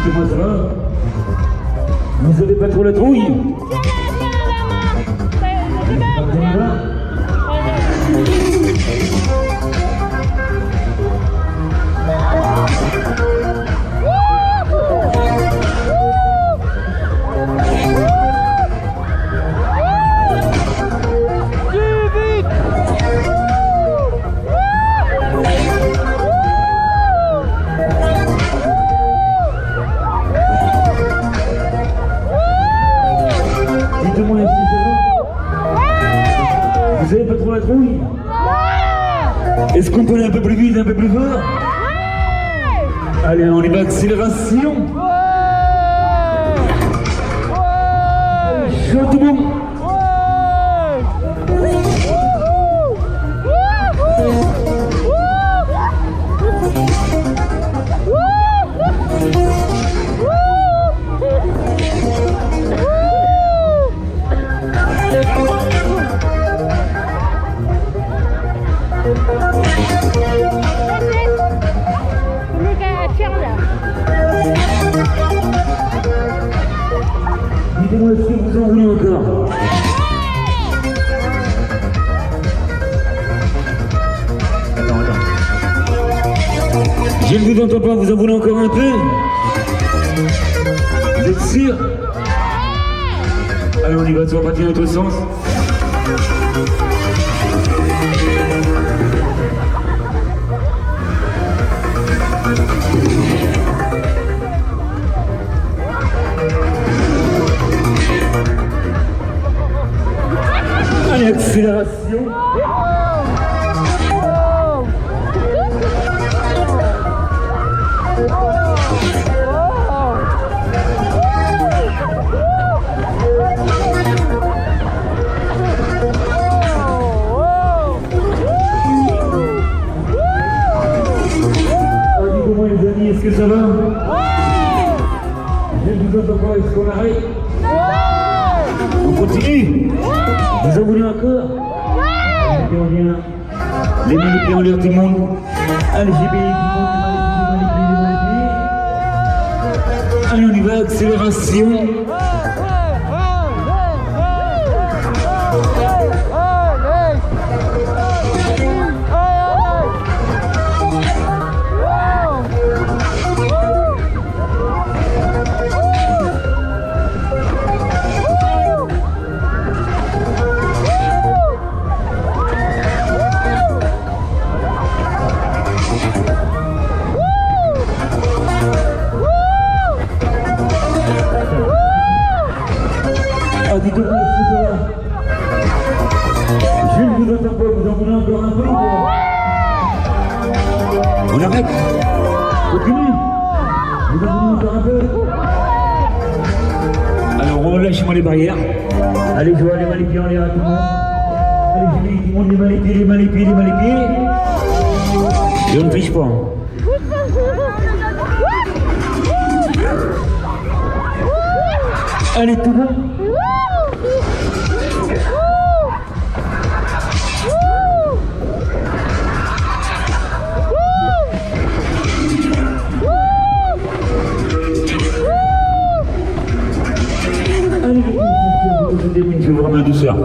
Dites-moi, ça va? Vous avez pas trop la trouille? Vous avez pas trop la trouille? Est-ce qu'on peut aller un peu plus vite, un peu plus fort? Allez, on y va, accélération. Chaud tout le monde. Dites-moi si vous en voulez encore. Attends. Je ne vous entends pas, vous en voulez encore un peu? Vous êtes sûr? Allez, on y va, ça va partir dans l'autre sens. Allez, accélération. Dites-moi les amis, est-ce que ça va? Je ne vous entends pas, est-ce qu'on arrête? On continue? Vous en voulez encore? Allez, on vient. Les mains les pieds en l'air, tout le monde. Allez, j'ai payé tout le monde. Allez, on y va, accélération. Dites-moi, est-ce que ça va? Je ne vous entends pas, vous en voulez encore un peu? On arrête? Continue? Vous en voulez encore un peu? Alors, relâchez-moi les barrières. Allez, je vois les mains les pieds en l'air à tout le monde. Allez, je dis tout le monde, les mains les pieds, les mains les pieds, les mains les pieds. Et on ne triche pas. Allez, tout le monde. Allez, je vous vraiment douceur.